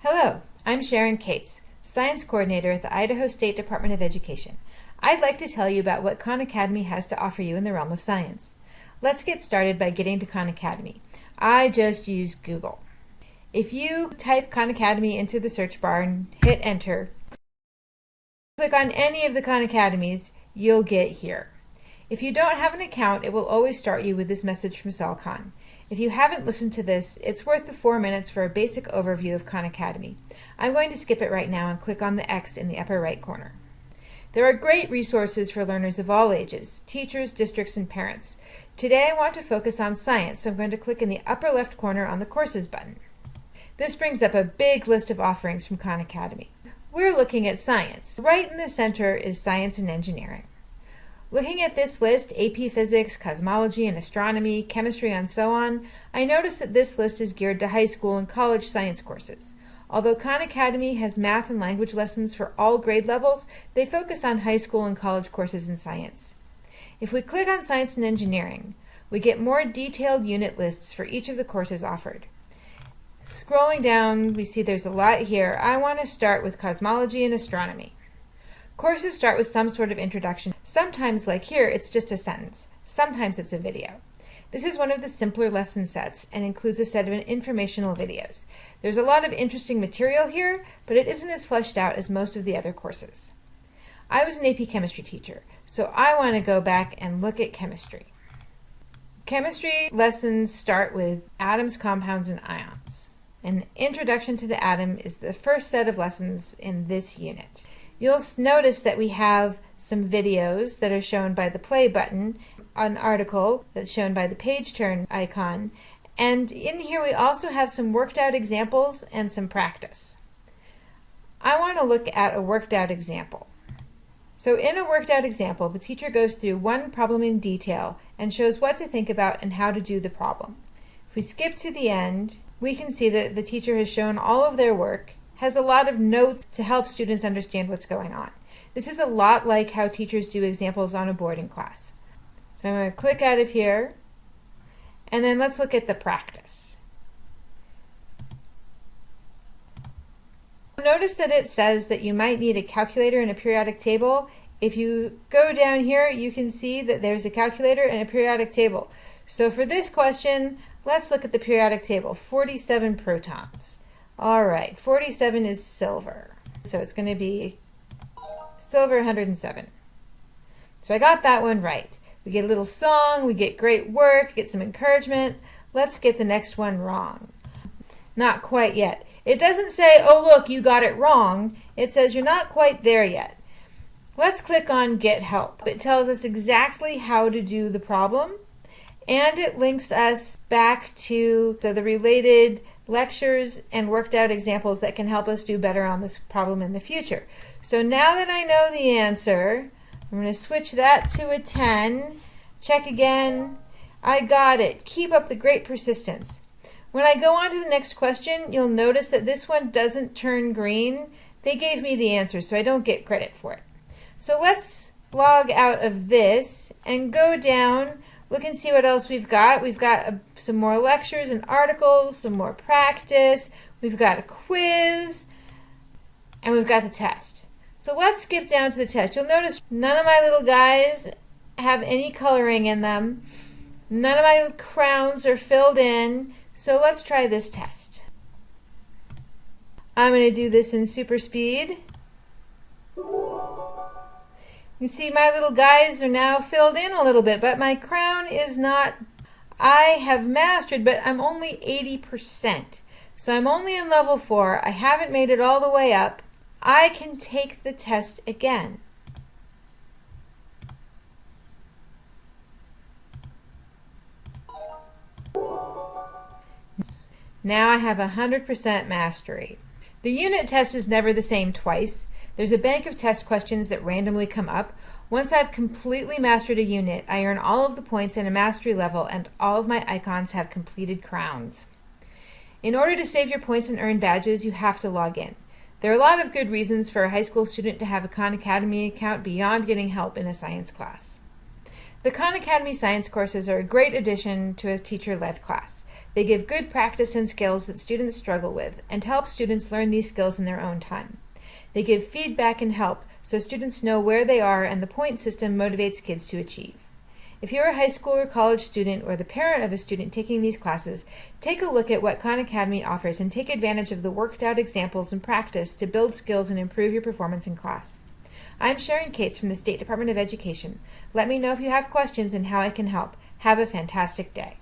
Hello, I'm Sharon Cates, Science Coordinator at the Idaho State Department of Education. I'd like to tell you about what Khan Academy has to offer you in the realm of science. Let's get started by getting to Khan Academy. I just use Google. If you type Khan Academy into the search bar and hit enter, click on any of the Khan Academies, you'll get here. If you don't have an account, it will always start you with this message from Sal Khan. If you haven't listened to this, it's worth the 4 minutes for a basic overview of Khan Academy. I'm going to skip it right now and click on the X in the upper right corner. There are great resources for learners of all ages, teachers, districts, and parents. Today I want to focus on science, so I'm going to click in the upper left corner on the Courses button. This brings up a big list of offerings from Khan Academy. We're looking at science. Right in the center is science and engineering. Looking at this list, AP Physics, Cosmology and Astronomy, Chemistry and so on, I notice that this list is geared to high school and college science courses. Although Khan Academy has math and language lessons for all grade levels, they focus on high school and college courses in science. If we click on Science and Engineering, we get more detailed unit lists for each of the courses offered. Scrolling down, we see there's a lot here. I want to start with Cosmology and Astronomy. Courses start with some sort of introduction. Sometimes, like here, it's just a sentence. Sometimes it's a video. This is one of the simpler lesson sets and includes a set of informational videos. There's a lot of interesting material here, but it isn't as fleshed out as most of the other courses. I was an AP chemistry teacher, so I want to go back and look at chemistry. Chemistry lessons start with atoms, compounds, and ions. An introduction to the atom is the first set of lessons in this unit. You'll notice that we have some videos that are shown by the play button, an article that's shown by the page turn icon, and in here we also have some worked out examples and some practice. I want to look at a worked out example. So in a worked out example, the teacher goes through one problem in detail and shows what to think about and how to do the problem. If we skip to the end, we can see that the teacher has shown all of their work, has a lot of notes to help students understand what's going on. This is a lot like how teachers do examples on a board in class. So I'm going to click out of here, and then let's look at the practice. Notice that it says that you might need a calculator and a periodic table. If you go down here, you can see that there's a calculator and a periodic table. So for this question, let's look at the periodic table, 47 protons. All right, 47 is silver, so it's going to be silver 107. So I got that one right. We get a little song, we get great work, get some encouragement. Let's get the next one wrong. Not quite yet. It doesn't say, oh look, you got it wrong. It says you're not quite there yet. Let's click on Get Help. It tells us exactly how to do the problem, and it links us back to the related lectures and worked out examples that can help us do better on this problem in the future. So now that I know the answer, I'm going to switch that to a 10. Check again. I got it. Keep up the great persistence. When I go on to the next question, you'll notice that this one doesn't turn green. They gave me the answer, so I don't get credit for it. So let's log out of this and go down. Look and see what else we've got. We've got some more lectures and articles, some more practice. We've got a quiz, and we've got the test. So let's skip down to the test. You'll notice none of my little guys have any coloring in them. None of my crowns are filled in. So let's try this test. I'm going to do this in super speed. You see my little guys are now filled in a little bit, but my crown is not. I have mastered, but I'm only 80%. So I'm only in level 4. I haven't made it all the way up. I can take the test again. Now I have 100% mastery. The unit test is never the same twice. There's a bank of test questions that randomly come up. Once I've completely mastered a unit, I earn all of the points in a mastery level, and all of my icons have completed crowns. In order to save your points and earn badges, you have to log in. There are a lot of good reasons for a high school student to have a Khan Academy account beyond getting help in a science class. The Khan Academy science courses are a great addition to a teacher-led class. They give good practice and skills that students struggle with and help students learn these skills in their own time. They give feedback and help so students know where they are, and the point system motivates kids to achieve. If you're a high school or college student or the parent of a student taking these classes, take a look at what Khan Academy offers and take advantage of the worked out examples and practice to build skills and improve your performance in class. I'm Sharon Cates from the State Department of Education. Let me know if you have questions and how I can help. Have a fantastic day.